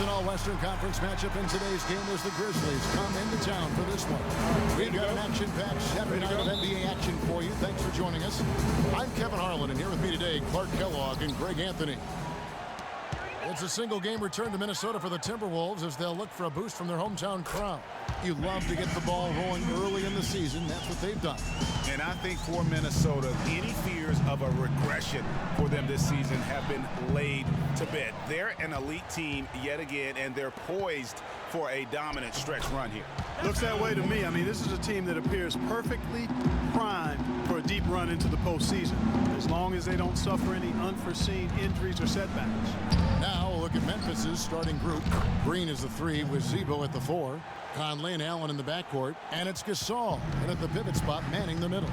an all-Western Conference matchup in today's game as the Grizzlies come into town for this one. We've got an action-packed Saturday night of NBA action for you. Thanks for joining us. I'm Kevin Harlan, and here with me today, Clark Kellogg and Greg Anthony. It's a single-game return to Minnesota for the Timberwolves as they'll look for a boost from their hometown crowd. You love to get the ball rolling early in the season. That's what they've done. And I think for Minnesota, any fears of a regression for them this season have been laid to bed. They're an elite team yet again, and they're poised for a dominant stretch run here. Looks that way to me. I mean, this is a team that appears perfectly primed for a deep run into the postseason, as long as they don't suffer any unforeseen injuries or setbacks. Now we'll look at Memphis's starting group. Green is the 3 with Zebo at the 4. Conley and Allen in the backcourt. And it's Gasol. And at the pivot spot, manning the middle.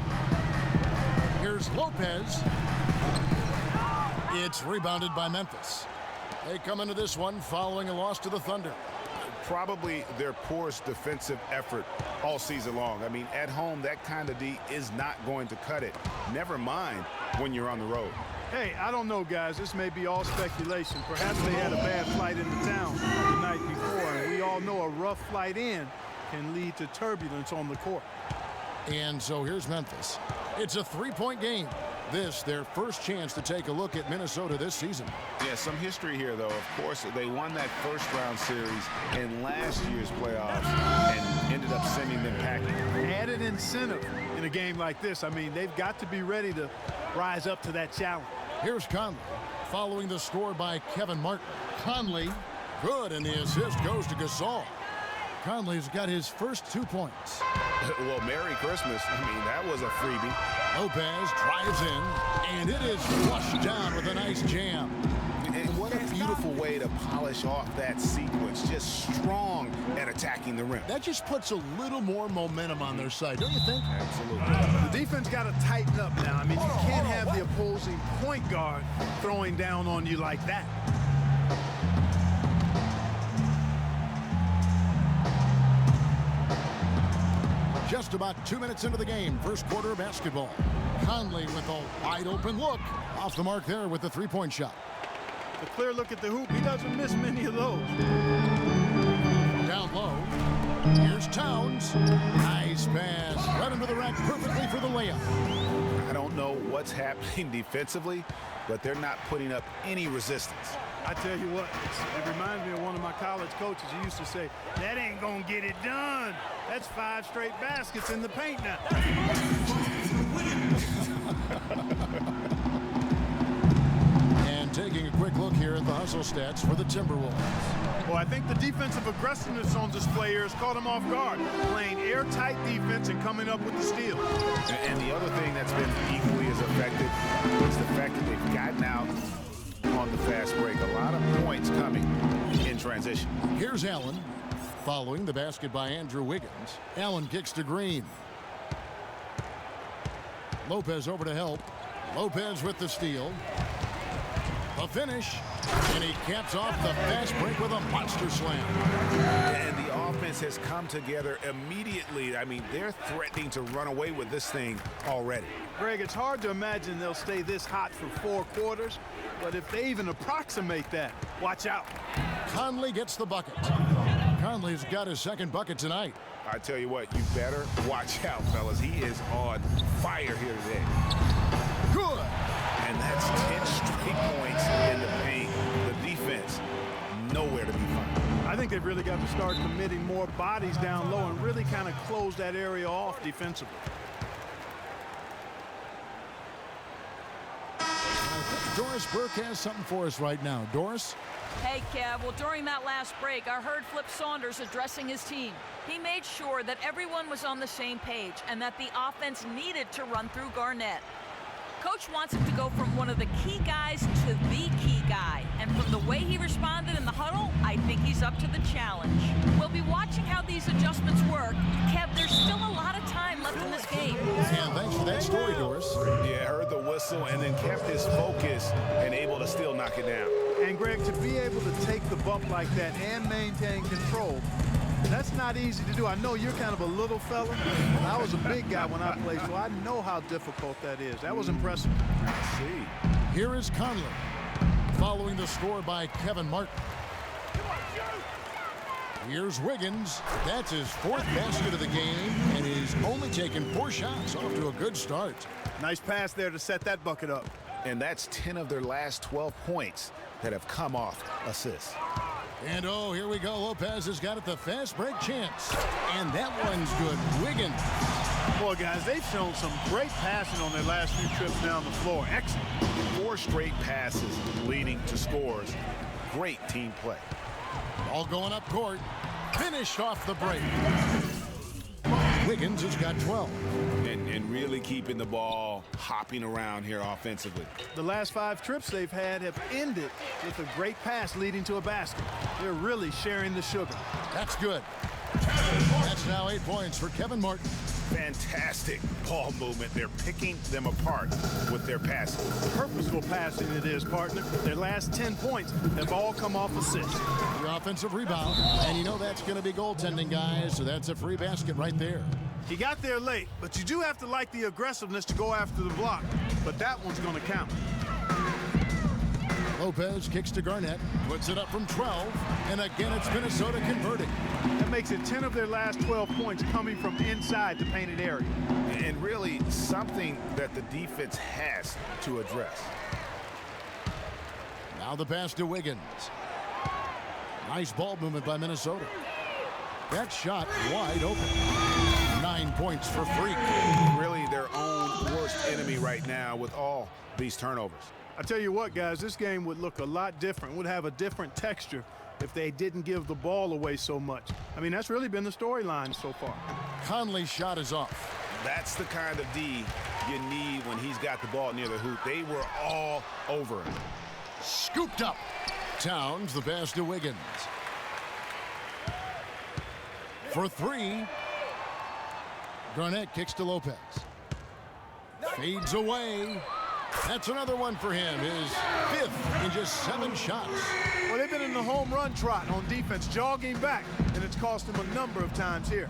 Here's Lopez. It's rebounded by Memphis. They come into this one following a loss to the Thunder. Probably their poorest defensive effort all season long. I mean, at home, that kind of D is not going to cut it. Never mind when you're on the road. Hey, I don't know, guys. This may be all speculation. Perhaps they had a bad flight into town the night before, and we all know a rough flight in can lead to turbulence on the court. And so here's Memphis. It's a 3-point game. This, their first chance to take a look at Minnesota this season. Yeah, some history here, though. Of course, they won that first-round series in last year's playoffs and ended up sending them packing. Added incentive in a game like this. I mean, they've got to be ready to rise up to that challenge. Here's Conley, following the score by Kevin Martin. Conley, good, and the assist goes to Gasol. Conley's got his first 2 points. Well, Merry Christmas. I mean, that was a freebie. Lopez drives in, and it is flushed down with a nice jam. And what a beautiful way to polish off that sequence. Just strong at attacking the rim. That just puts a little more momentum on their side, don't you think? Absolutely. The defense got to tighten up now. I mean, you can't have the opposing point guard throwing down on you like that. Just about 2 minutes into the game, first quarter of basketball. Conley with a wide open look. Off the mark there with the 3-point shot. A clear look at the hoop. He doesn't miss many of those. Down low. Here's Towns. Nice pass. Right into the rack perfectly for the layup. I don't know what's happening defensively, but they're not putting up any resistance. I tell you what, it reminds me of one of my college coaches. He used to say, that ain't gonna get it done. That's 5 straight baskets in the paint now. And taking a quick look here at the hustle stats for the Timberwolves. Well, I think the defensive aggressiveness on display here has caught them off guard, playing airtight defense and coming up with the steal. And the other thing that's been equally as effective is the fact that they've gotten out on the fast break. A lot of points coming in transition. Here's Allen. Following the basket by Andrew Wiggins. Allen kicks to Green. Lopez over to help. Lopez with the steal. The finish. And he caps off the fast break with a monster slam. And the offense has come together immediately. I mean, they're threatening to run away with this thing already. Greg, it's hard to imagine they'll stay this hot for 4 quarters, but if they even approximate that, watch out. Conley gets the bucket. Conley's got his second bucket tonight. I tell you what, you better watch out, fellas. He is on fire here today. Good. And that's 10 straight points in the paint. The defense, nowhere to be found. I think they've really got to start committing more bodies down low and really kind of close that area off defensively. Doris Burke has something for us right now. Doris? Hey, Kev. Well, during that last break, I heard Flip Saunders addressing his team. He made sure that everyone was on the same page and that the offense needed to run through Garnett. Coach wants him to go from one of the key guys to the key guy. And from the way he responded in the huddle, I think he's up to the challenge. We'll be watching how these adjustments work. Kev, there's still a lot of time left in this game. And thanks for that story, Doris. Yeah, heard the whistle and then kept his focus and able to still knock it down. And, Greg, to be able to take the bump like that and maintain control, that's not easy to do. I know you're kind of a little fella, and I was a big guy when I played, so I know how difficult that is. That was impressive. I see. Here is Conley, following the score by Kevin Martin. Here's Wiggins. That's his 4th basket of the game, and he's only taken 4 shots. Off to a good start. Nice pass there to set that bucket up. And that's 10 of their last 12 points that have come off assists. And oh, here we go. Lopez has got it, the fast break chance. And that one's good. Wiggins. Boy, guys, they've shown some great passing on their last few trips down the floor. Excellent. 4 straight passes leading to scores. Great team play. All going up court. Finished off the break. Wiggins has got 12. And really keeping the ball hopping around here offensively. The last 5 trips they've had have ended with a great pass leading to a basket. They're really sharing the sugar. That's good. That's now 8 points for Kevin Martin. Fantastic ball movement. They're picking them apart with their passing. Purposeful passing it is, partner. Their last 10 points have all come off assists. The offensive rebound. And you know that's going to be goaltending, guys. So that's a free basket right there. He got there late, but you do have to like the aggressiveness to go after the block. But that one's going to count. Lopez kicks to Garnett, puts it up from 12, and again it's Minnesota converting. That makes it 10 of their last 12 points coming from inside the painted area. And really something that the defense has to address. Now the pass to Wiggins. Nice ball movement by Minnesota. That shot wide open. 9 points for Freak. Really their own worst enemy right now with all these turnovers. I tell you what, guys, this game would look a lot different, would have a different texture if they didn't give the ball away so much. I mean, that's really been the storyline so far. Conley's shot is off. That's the kind of D you need when he's got the ball near the hoop. They were all over him. Scooped up. Towns, the pass to Wiggins. For 3. Garnett kicks to Lopez. Fades away. That's another one for him. His 5th in just 7 shots. Well, they've been in the home run trot on defense, jogging back, and it's cost them a number of times here.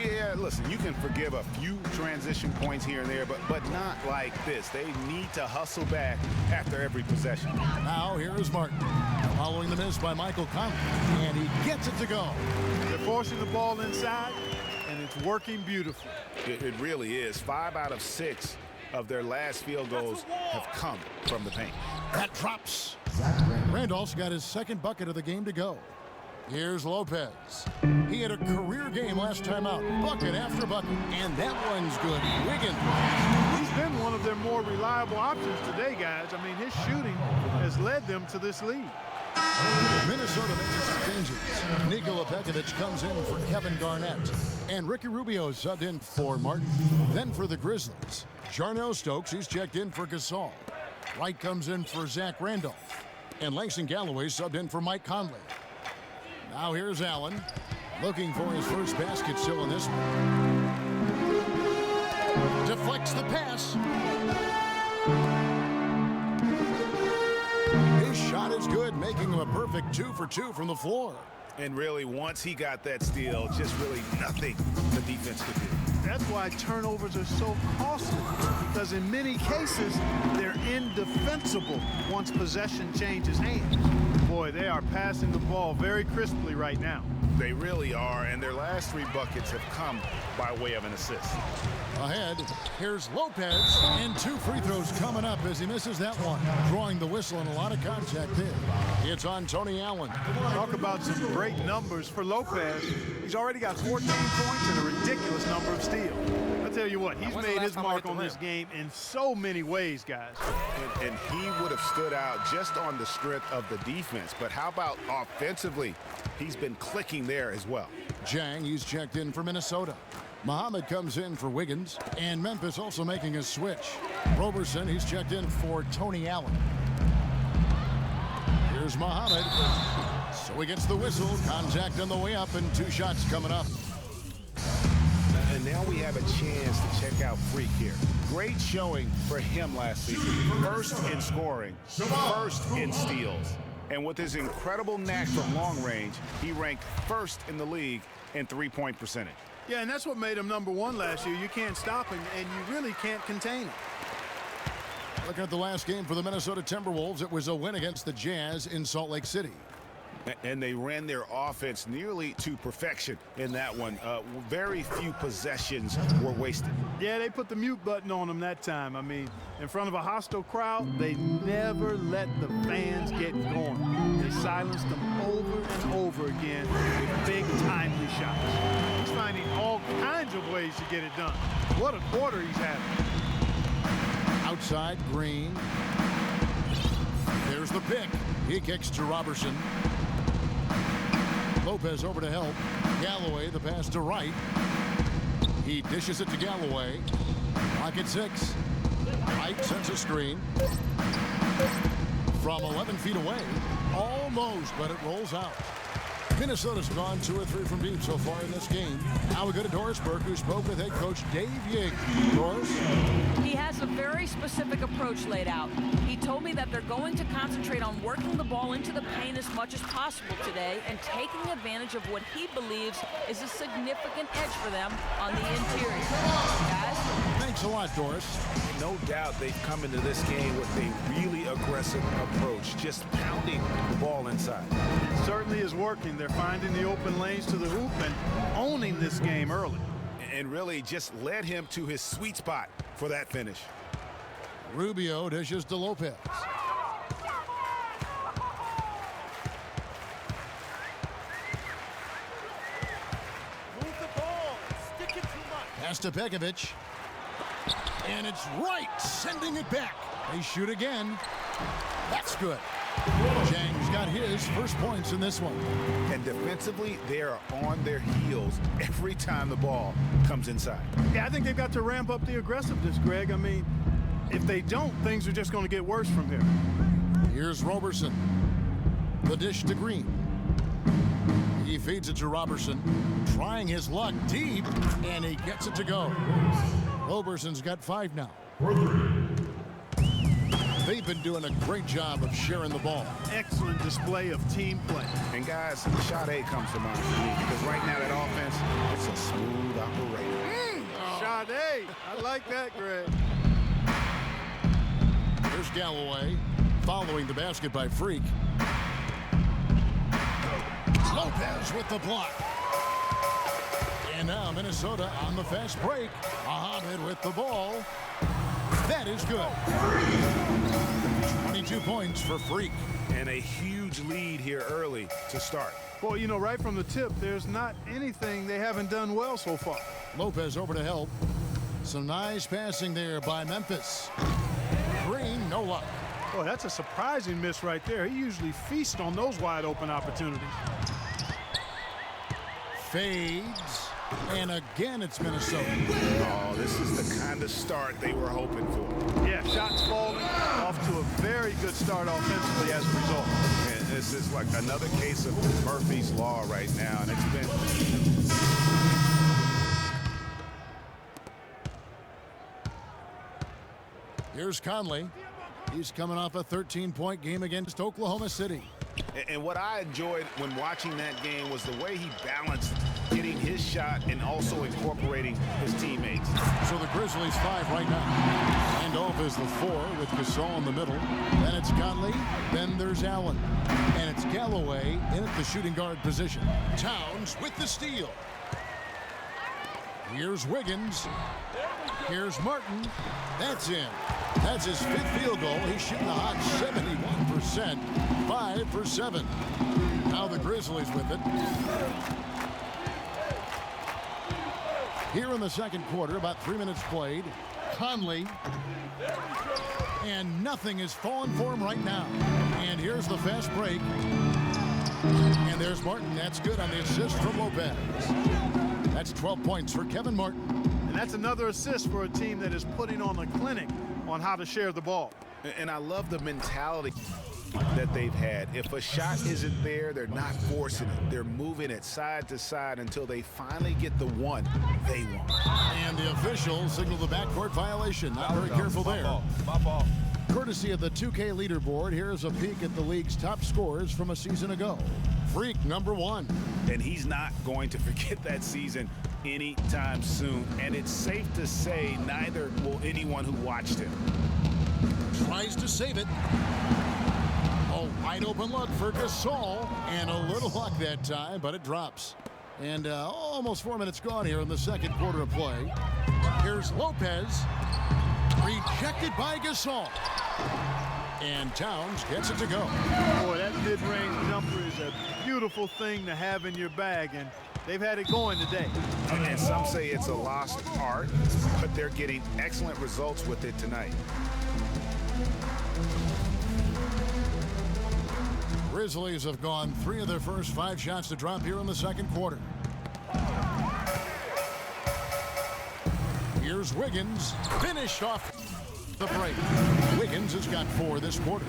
Yeah, listen, you can forgive a few transition points here and there, but not like this. They need to hustle back after every possession. Now here is Martin. Following the miss by Michael Conley, and he gets it to go. They're forcing the ball inside, and it's working beautifully. It really is. 5 out of 6 of their last field goals have come from the paint. That drops. Randolph's got his 2nd bucket of the game to go. Here's Lopez. He had a career game last time out. Bucket after bucket. And that one's good. Wiggins. He's been one of their more reliable options today, guys. I mean, his shooting has led them to this lead. Minnesota makes some changes. Nikola Pekovic comes in for Kevin Garnett. And Ricky Rubio subbed in for Martin. Then for the Grizzlies, Jarnell Stokes, he's checked in for Gasol. White comes in for Zach Randolph. And Langston Galloway subbed in for Mike Conley. Now here's Allen, looking for his first basket still in this one. Deflects the pass. His shot is good, making him a perfect 2 for 2 from the floor. And really, once he got that steal, just really nothing the defense could do. That's why turnovers are so costly, because in many cases, they're indefensible once possession changes hands. Boy, they are passing the ball very crisply right now. They really are, and their last 3 buckets have come by way of an assist. Ahead, here's Lopez, and 2 free throws coming up as he misses that one. Drawing the whistle and a lot of contact there. It's on Tony Allen. Talk about some great numbers for Lopez. He's already got 14 points and a ridiculous number of steals. I tell you what, he's made his mark on this game in so many ways, guys. And he would have stood out just on the strength of the defense. But how about offensively? He's been clicking there as well. Jang, he's checked in for Minnesota. Muhammad comes in for Wiggins, and Memphis also making a switch. Roberson, he's checked in for Tony Allen. Here's Muhammad. So he gets the whistle. Contact on the way up, and 2 shots coming up. And now we have a chance to check out Freak here. Great showing for him last season. First in scoring, first in steals. And with his incredible knack from long range, he ranked 1st in the league in 3-point percentage. Yeah, and that's what made him #1 last year. You can't stop him, and you really can't contain him. Looking at the last game for the Minnesota Timberwolves, it was a win against the Jazz in Salt Lake City. And they ran their offense nearly to perfection in that one. Very few possessions were wasted. Yeah, they put the mute button on them that time. I mean, in front of a hostile crowd, they never let the fans get going. They silenced them over and over again with big, timely shots. He's finding all kinds of ways to get it done. What a quarter he's having. Outside, Green. There's the pick. He kicks to Robertson. Lopez over to help. Galloway, the pass to Wright. He dishes it to Galloway. Clock at 6. Wright sends a screen. From 11 feet away. Almost, but it rolls out. Minnesota's gone 2 or 3 from deep so far in this game. Now we go to Doris Burke, who spoke with head coach Dave Yig. Doris? He has a very specific approach laid out. He told me that they're going to concentrate on working the ball into the paint as much as possible today and taking advantage of what he believes is a significant edge for them on the interior. Guys? Thanks a lot, Doris. No doubt they've come into this game with a really aggressive approach, just pounding the ball inside. It certainly is working. They're finding the open lanes to the hoop and owning this game early. And really just led him to his sweet spot for that finish. Rubio dishes to Lopez. Move the ball. Stick it too much. Pass to Begovic. And it's Wright sending it back. They shoot again. That's good. Chang's got his first points in this one. And defensively, they are on their heels every time the ball comes inside. Yeah, I think they've got to ramp up the aggressiveness, Greg. I mean, if they don't, things are just going to get worse from here. Here's Robertson. The dish to Green. He feeds it to Robertson. Trying his luck deep, and he gets it to go. Roberson's got 5 now. They've been doing a great job of sharing the ball. Excellent display of team play. And guys, Sade comes to mind for me because right now that offense, it's a smooth operation. Sade, I like that, Greg. Here's Galloway following the basket by Freak. Lopez with the block. And now Minnesota on the fast break. Muhammad with the ball. That is good. 22 points for Freak. And a huge lead here early to start. Well, you know, right from the tip, there's not anything they haven't done well so far. Lopez over to help. Some nice passing there by Memphis. Green, no luck. Boy, that's a surprising miss right there. He usually feasts on those wide open opportunities. Fades. And again, it's Minnesota. Oh, this is the kind of start they were hoping for. Yeah, shots falling, off to a very good start offensively as a result. And this is like another case of Murphy's Law right now, and it's been... Here's Conley. He's coming off a 13-point game against Oklahoma City. And what I enjoyed when watching that game was the way he balanced getting his shot and also incorporating his teammates. So the Grizzlies 5 right now. And off is the 4 with Gasol in the middle. Then it's Conley. Then there's Allen. And it's Galloway in at the shooting guard position. Towns with the steal. Here's Wiggins. Here's Martin. That's in. That's his 5th field goal. He's shooting a hot 71%. 5 for 7. Now the Grizzlies with it. Here in the second quarter, about 3 minutes played. Conley. And nothing is falling for him right now. And here's the fast break. And there's Martin. That's good on the assist from Lopez. That's 12 points for Kevin Martin. And that's another assist for a team that is putting on a clinic on how to share the ball. And I love the mentality that they've had. If a shot isn't there, they're not forcing it. They're moving it side to side until they finally get the one they want. And the officials signal the backcourt violation. Not very careful there. My ball. Courtesy of the 2K leaderboard, here's a peek at the league's top scorers from a season ago. Freak, #1. And he's not going to forget that season anytime soon. And it's safe to say neither will anyone who watched him. Tries to save it. Oh, wide Wide open look for Gasol. And a little luck that time, but it drops. And almost 4 minutes gone here in the second quarter of play. Here's Lopez. Rejected by Gasol. And Towns gets it to go. Boy, that mid-range jumper is a beautiful thing to have in your bag, and they've had it going today. And some say it's a lost art, but they're getting excellent results with it tonight. Grizzlies have gone 3 of their first 5 shots to drop here in the second quarter. Here's Wiggins. Finished off the break. Wiggins has got 4 this quarter.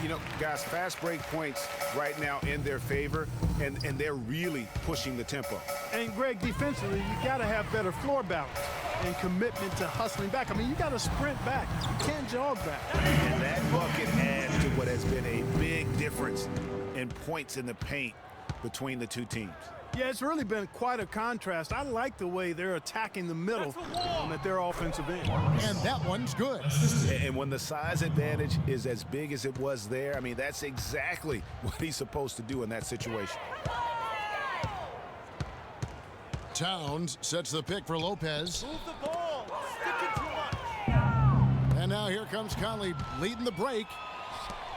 You know, guys, fast break points right now in their favor, and they're really pushing the tempo. And, Greg, defensively, you got to have better floor balance and commitment to hustling back. I mean, you got to sprint back. You can't jog back. And that bucket adds to what has been a big difference in points in the paint between the two teams. Yeah, it's really been quite a contrast. I like the way they're attacking the middle at their offensive end. And that one's good. And when the size advantage is as big as it was there, I mean, that's exactly what he's supposed to do in that situation. Towns sets the pick for Lopez. Move the ball. Sticking too much. And now here comes Conley leading the break.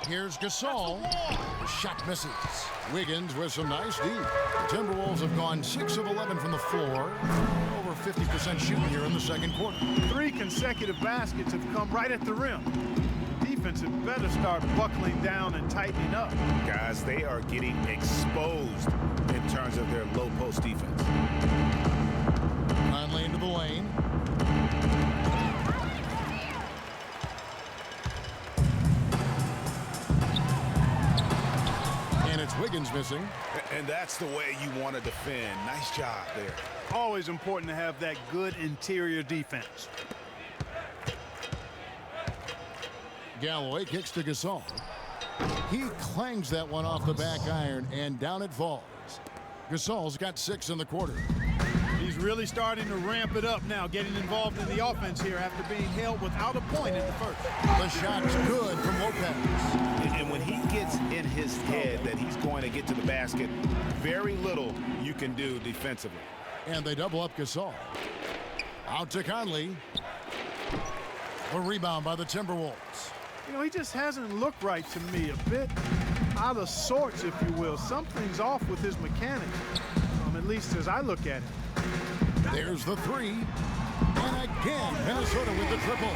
Here's Gasol. The shot misses. Wiggins with some nice D. The Timberwolves have gone 6 of 11 from the floor. Over 50% shooting here in the second quarter. 3 consecutive baskets have come right at the rim. Defense had better start buckling down and tightening up. Guys, they are getting exposed in terms of their low post defense. Conley into the lane. It's Wiggins missing. And that's the way you want to defend. Nice job there. Always important to have that good interior defense. Galloway kicks to Gasol. He clangs that one off the back iron, and down it falls. Gasol's got 6 in the quarter. He's really starting to ramp it up now, getting involved in the offense here after being held without a point in the first. The shot's good from Lopez. And when he gets in his head that he's going to get to the basket, very little you can do defensively. And they double up Gasol. Out to Conley. A rebound by the Timberwolves. You know, he just hasn't looked right to me. A bit out of sorts, if you will. Something's off with his mechanics, at least as I look at it. There's the 3. And again, Minnesota with the triple.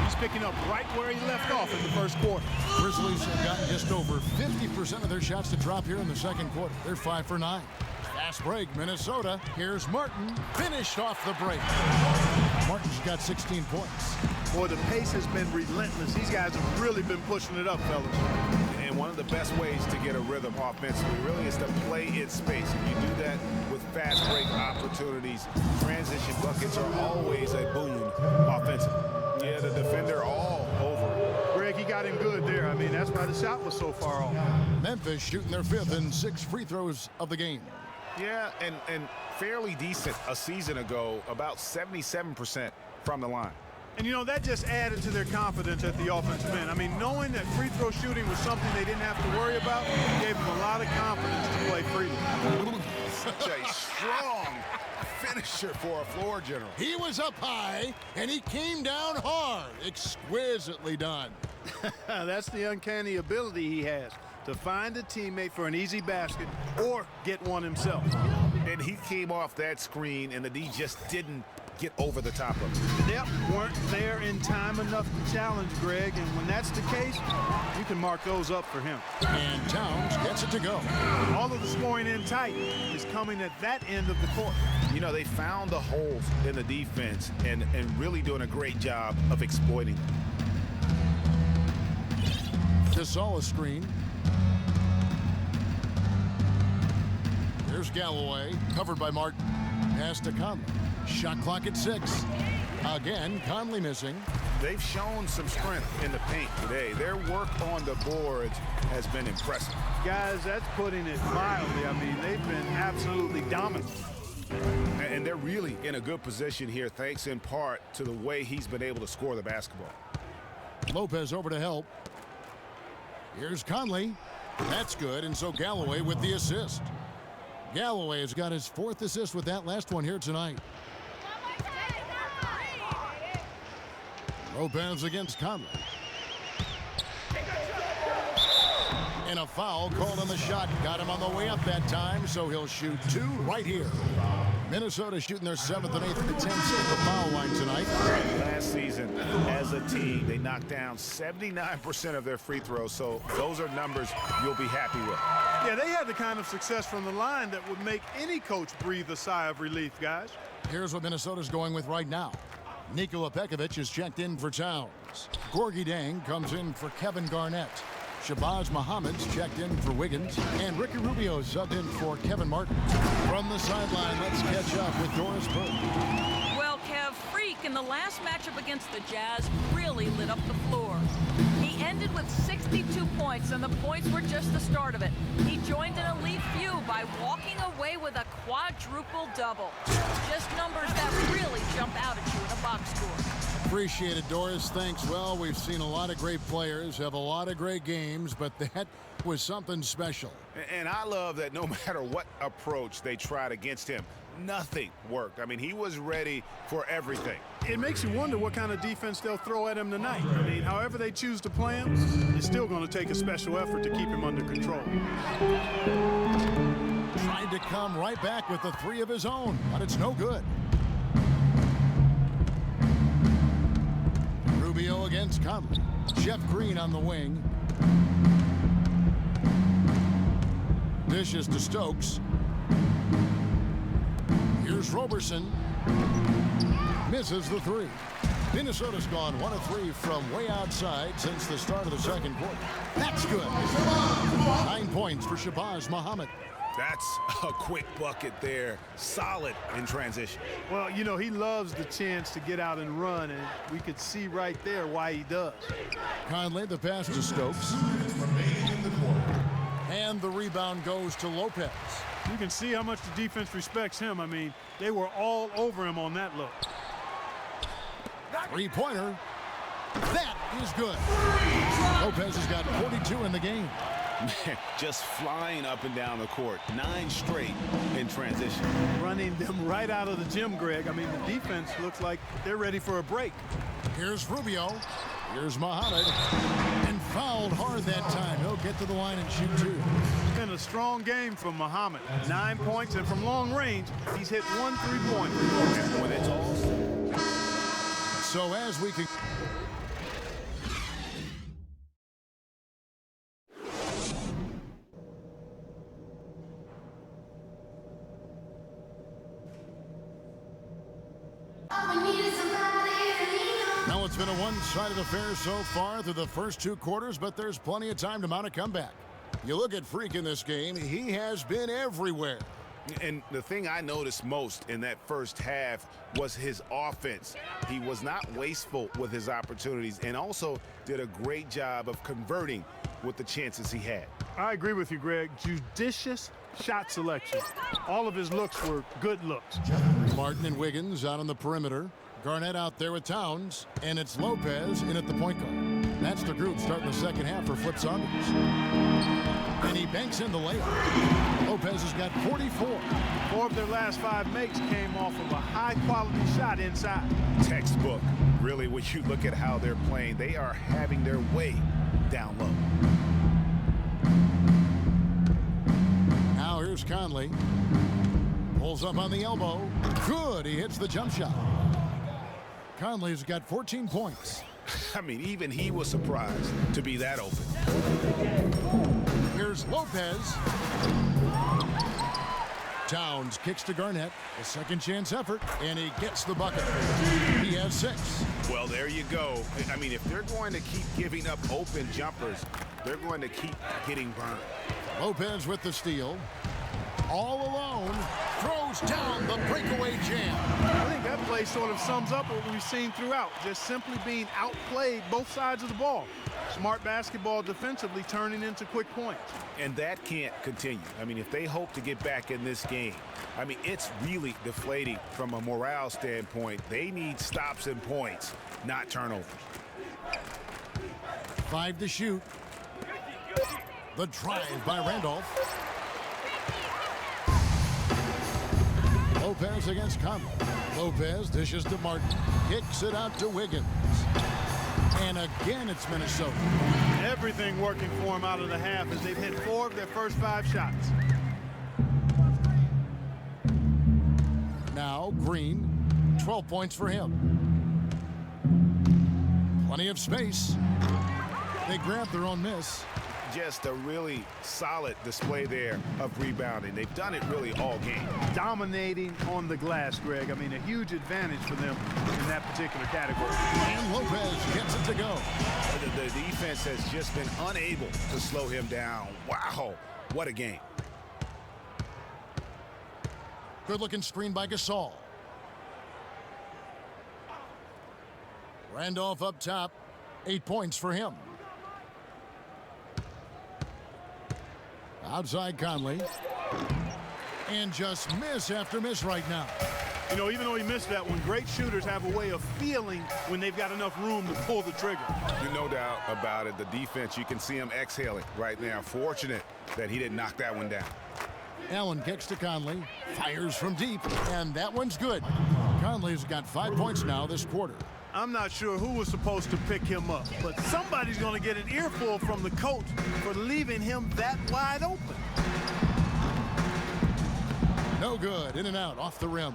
He's picking up right where he left off in the first quarter. Grizzlies have gotten just over 50% of their shots to drop here in the second quarter. They're 5 for 9. Fast break, Minnesota. Here's Martin. Finished off the break. Martin's got 16 points. Boy, the pace has been relentless. These guys have really been pushing it up, fellas. And one of the best ways to get a rhythm offensively really is to play in space. And you do that with fast break opportunities. Transition buckets are always a boon offensively. Yeah, the defender all over. Greg, he got him good there. I mean, that's why the shot was so far off. Memphis shooting their 5th and 6 free throws of the game. Yeah, and fairly decent a season ago, about 77% from the line. And, you know, that just added to their confidence at the offensive end. I mean, knowing that free throw shooting was something they didn't have to worry about gave them a lot of confidence to play freely. Such a strong finisher for a floor general. He was up high, and he came down hard. Exquisitely done. That's the uncanny ability he has to find a teammate for an easy basket or get one himself. And he came off that screen, and the D just didn't get over the top of it. Yep, weren't there in time enough to challenge Greg, and when that's the case, you can mark those up for him. And Towns gets it to go. All of the scoring in tight is coming at that end of the court. You know, they found the holes in the defense and really doing a great job of exploiting them. Gasol a screen. Here's Galloway, covered by Martin. Pass to Conley. Shot clock at 6. Again, Conley missing. They've shown some strength in the paint today. Their work on the boards has been impressive. Guys, that's putting it mildly. I mean, they've been absolutely dominant. And they're really in a good position here, thanks in part to the way he's been able to score the basketball. Lopez over to help. Here's Conley. That's good, and so Galloway with the assist. Galloway has got his 4th assist with that last one here tonight. Lopez against Conley. And a foul called on the shot. Got him on the way up that time, so he'll shoot 2 right here. Minnesota shooting their 7th and 8th attempts at the foul line tonight. Last season, as a team, they knocked down 79% of their free throws, so those are numbers you'll be happy with. Yeah, they had the kind of success from the line that would make any coach breathe a sigh of relief, guys. Here's what Minnesota's going with right now. Nikola Pekovic is checked in for Towns. Gorgui Dieng comes in for Kevin Garnett. Shabazz Muhammad's checked in for Wiggins. And Ricky Rubio subbed in for Kevin Martin. From the sideline, let's catch up with Doris Burke. Well, Kev, Freak in the last matchup against the Jazz really lit up the floor. He ended with 62 points, and the points were just the start of it. He joined an elite few by walking away with a quadruple double. Just numbers that really jump out at you in a box score. Appreciate it, Doris. Thanks. Well, we've seen a lot of great players have a lot of great games, but that was something special. And I love that no matter what approach they tried against him, nothing worked. I mean, he was ready for everything. It makes you wonder what kind of defense they'll throw at him tonight. I mean, however they choose to play him, it's still going to take a special effort to keep him under control. Tried to come right back with the 3 of his own, but it's no good. Rubio against Conley. Jeff Green on the wing. Dishes to Stokes. Here's Roberson. Misses the 3. Minnesota's gone 1 of 3 from way outside since the start of the second quarter. That's good. 9 points for Shabazz Muhammad. That's a quick bucket there. Solid in transition. Well, you know, he loves the chance to get out and run, and we could see right there why he does. Conley, the pass to Stokes. And the rebound goes to Lopez. You can see how much the defense respects him. I mean, they were all over him on that look. 3-pointer. That is good. Lopez has got 42 in the game. Just flying up and down the court. 9 straight in transition. Running them right out of the gym, Greg. I mean, the defense looks like they're ready for a break. Here's Rubio. Here's Muhammad. And fouled hard that time. He'll get to the line and shoot 2. It's been a strong game from Muhammad. 9 points, and from long range, he's hit 1 3-pointer. When it's all... So as we can... Now it's been a one-sided affair so far through the first 2 quarters, but there's plenty of time to mount a comeback. You look at Freak in this game, he has been everywhere. And the thing I noticed most in that first half was his offense. He was not wasteful with his opportunities and also did a great job of converting with the chances he had. I agree with you, Greg. Judicious shot selection. All of his looks were good looks. Martin and Wiggins out on the perimeter. Garnett out there with Towns, and it's Lopez in at the point guard. That's the group starting the second half for Flip Saunders. And he banks in the layup. Lopez has got 44. 4 of their last 5 makes came off of a high-quality shot inside. Textbook. Really, when you look at how they're playing, they are having their way down low. Now here's Conley. Pulls up on the elbow. Good. He hits the jump shot. Conley's got 14 points. I mean, even he was surprised to be that open. Here's Lopez. Towns kicks to Garnett. A second chance effort, and he gets the bucket. He has 6. Well, there you go. I mean, if they're going to keep giving up open jumpers, they're going to keep getting burned. Lopez with the steal. All alone, throws down the breakaway jam. I think that play sort of sums up what we've seen throughout. Just simply being outplayed both sides of the ball. Smart basketball defensively turning into quick points. And that can't continue. I mean, if they hope to get back in this game, I mean, it's really deflating from a morale standpoint. They need stops and points, not turnovers. 5 to shoot. The drive by Randolph. Lopez against Conley. Lopez dishes to Martin. Kicks it out to Wiggins. And again, it's Minnesota. Everything working for them out of the half as they've hit 4 of their first 5 shots. Now Green, 12 points for him. Plenty of space. They grab their own miss. Just a really solid display there of rebounding. They've done it really all game. Dominating on the glass, Greg. I mean, a huge advantage for them in that particular category. And Lopez gets it to go. The defense has just been unable to slow him down. Wow, what a game. Good-looking screen by Gasol. Randolph up top. 8 points for him. Outside Conley. And just miss after miss right now. You know, even though he missed that one, great shooters have a way of feeling when they've got enough room to pull the trigger. No doubt about it. The defense, you can see him exhaling right now. Fortunate that he didn't knock that one down. Allen kicks to Conley. Fires from deep. And that one's good. Conley's got 5 points now this quarter. I'm not sure who was supposed to pick him up, but somebody's going to get an earful from the coach for leaving him that wide open. No good. In and out off the rim.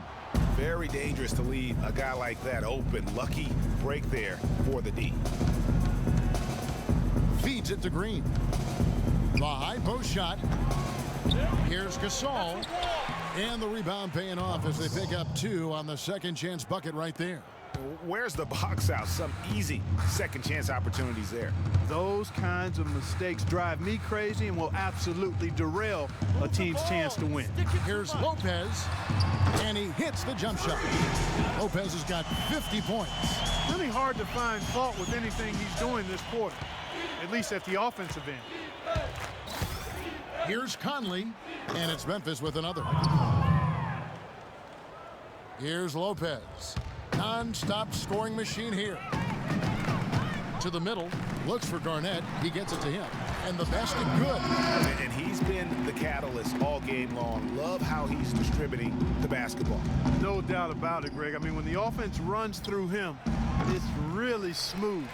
Very dangerous to leave a guy like that open. Lucky break there for the D. Feeds it to Green. The high post shot. Here's Gasol. And the rebound paying off as they pick up 2 on the second chance bucket right there. Where's the box out? Some easy second chance opportunities there. Those kinds of mistakes drive me crazy and will absolutely derail a team's chance to win. Here's Lopez, and he hits the jump shot. Lopez has got 50 points. Really hard to find fault with anything he's doing this quarter, at least at the offensive end. Here's Conley, and it's Memphis with another. Here's Lopez. Non-stop scoring machine here. To the middle, looks for Garnett. He gets it to him. And the basket good. And he's been the catalyst all game long. Love how he's distributing the basketball. No doubt about it, Greg. I mean, when the offense runs through him, it's really smooth.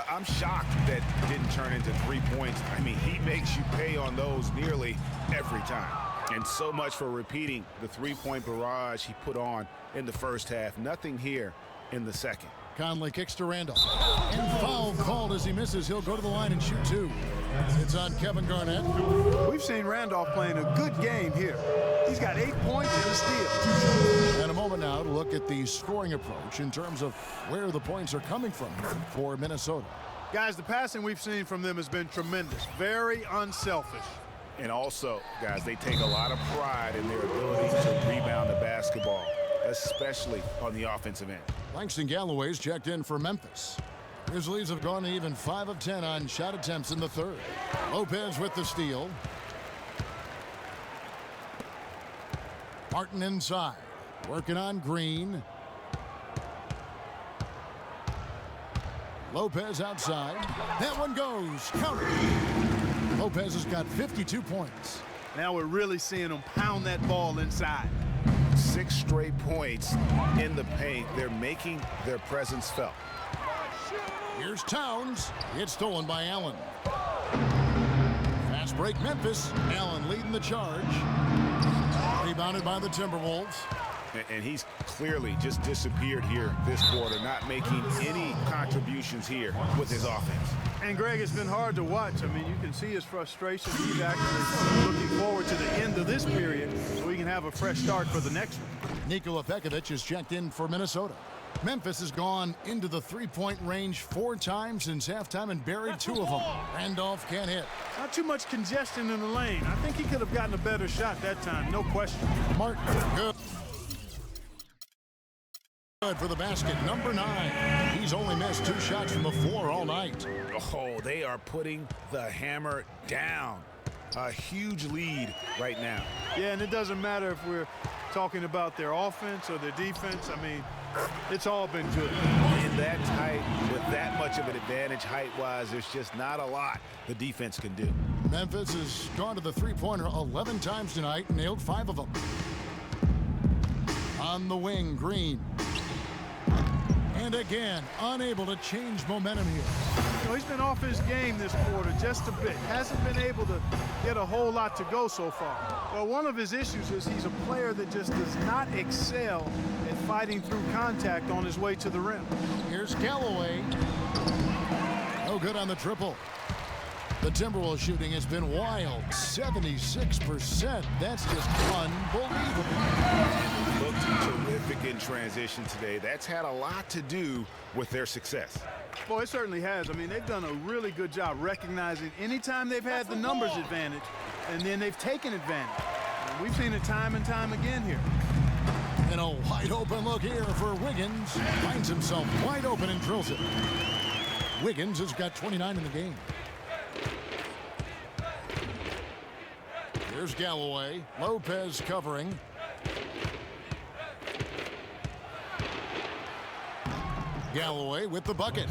I'm shocked that it didn't turn into 3 points. I mean, he makes you pay on those nearly every time. And so much for repeating the 3-point barrage he put on in the first half. Nothing here in the second. Conley kicks to Randolph. And foul called as he misses. He'll go to the line and shoot 2. It's on Kevin Garnett. We've seen Randolph playing a good game here. He's got 8 points and a steal. And a moment now to look at the scoring approach in terms of where the points are coming from for Minnesota. Guys, the passing we've seen from them has been tremendous. Very unselfish. And also, guys, they take a lot of pride in their ability to rebound the basketball, especially on the offensive end. Langston Galloway's checked in for Memphis. Grizzlies have gone even 5 of 10 on shot attempts in the third. Lopez with the steal. Martin inside. Working on Green. Lopez outside. That one goes. Counter. Lopez has got 52 points. Now we're really seeing them pound that ball inside. 6 straight points in the paint. They're making their presence felt. Here's Towns. It's stolen by Allen. Fast break Memphis. Allen leading the charge. Rebounded by the Timberwolves. And he's clearly just disappeared here this quarter, not making any contributions here with his offense. And Greg, it's been hard to watch. I mean, you can see his frustration. He's actually looking forward to the end of this period so we can have a fresh start for the next one. Nikola Pekovic is checked in for Minnesota. Memphis has gone into the three-point range 4 times since halftime and buried 2 of them. Randolph can't hit. Not too much congestion in the lane. I think he could have gotten a better shot that time, no question. Martin, good. Good for the basket, number 9. He's only missed 2 shots from the floor all night. Oh, they are putting the hammer down. A huge lead right now. Yeah, and it doesn't matter if we're talking about their offense or their defense. I mean, it's all been good. And in that tight with that much of an advantage height-wise, there's just not a lot the defense can do. Memphis has gone to the three-pointer 11 times tonight, nailed 5 of them. On the wing, Green. And again, unable to change momentum here. You know, he's been off his game this quarter just a bit. Hasn't been able to get a whole lot to go so far. Well, one of his issues is he's a player that just does not excel at fighting through contact on his way to the rim. Here's Galloway. No good on the triple. The Timberwolves shooting has been wild. 76%. That's just unbelievable. Looked terrific in transition today. That's had a lot to do with their success. Boy, it certainly has. I mean, they've done a really good job recognizing anytime they've had the numbers advantage, and then they've taken advantage. And we've seen it time and time again here. And a wide open look here for Wiggins. Finds himself wide open and drills it. Wiggins has got 29 in the game. Here's Galloway. Lopez covering. Galloway with the bucket.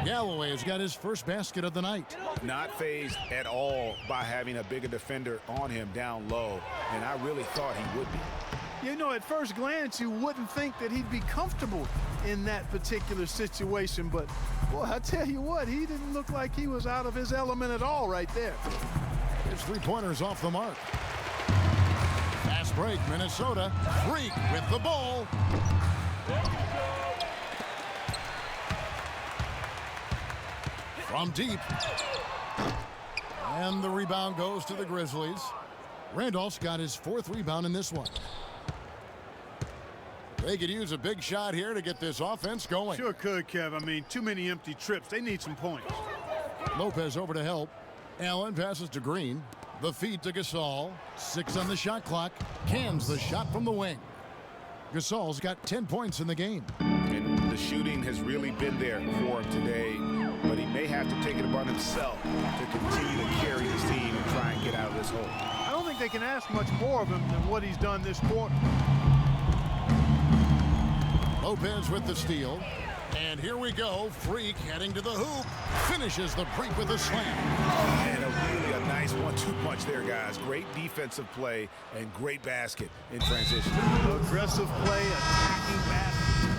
Galloway has got his first basket of the night. Not fazed at all by having a bigger defender on him down low, and I really thought he would be. You know, at first glance, you wouldn't think that he'd be comfortable in that particular situation, but boy, I tell you what, he didn't look like he was out of his element at all right there. His three-pointers off the mark. Fast break, Minnesota. Freak with the ball. From deep. And the rebound goes to the Grizzlies. Randolph's got his 4th rebound in this one. They could use a big shot here to get this offense going. Sure could, Kev. I mean, too many empty trips. They need some points. Lopez over to help. Allen passes to Green. The feed to Gasol. 6 on the shot clock. Cans the shot from the wing. Gasol's got 10 points in the game. And the shooting has really been there for him today, but he may have to take it upon himself to continue to carry his team and try and get out of this hole. I don't think they can ask much more of him than what he's done this quarter. Lopez with the steal. And here we go. Freak heading to the hoop. Finishes the break with a slam. And a nice 1-2 punch there, guys. Great defensive play and great basket in transition. Aggressive play, attacking basket.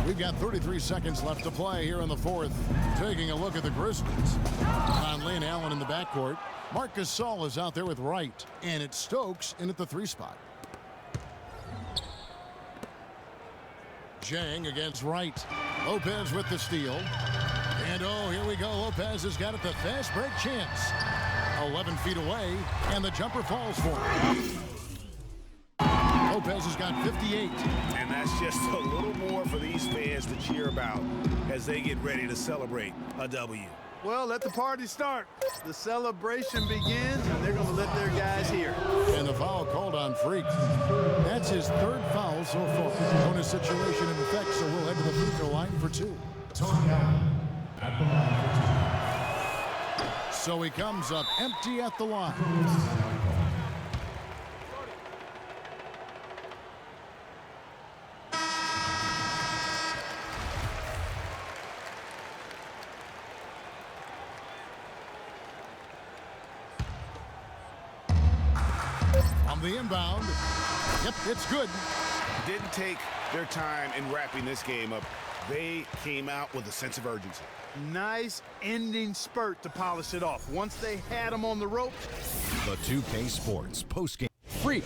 We've got 33 seconds left to play here in the 4th. Taking a look at the Grizzlies. Conley and Allen in the backcourt. Marc Gasol is out there with Wright. And it's Stokes in at the 3 spot. Jang against Wright. Lopez with the steal. And oh, here we go. Lopez has got it, the fast break chance. 11 feet away, and the jumper falls for him. Lopez has got 58. And that's just a little more for these fans to cheer about as they get ready to celebrate a W. Well, let the party start. The celebration begins, and they're going to let their guys hear. And the foul called on Freak. That's his 3rd foul so far. Bonus situation in effect, so we'll head to the free throw line for 2. So he comes up empty at the line. The inbound. Yep, it's good. Didn't take their time in wrapping this game up. They came out with a sense of urgency. Nice ending spurt to polish it off. Once they had him on the ropes. The 2K Sports postgame. Freak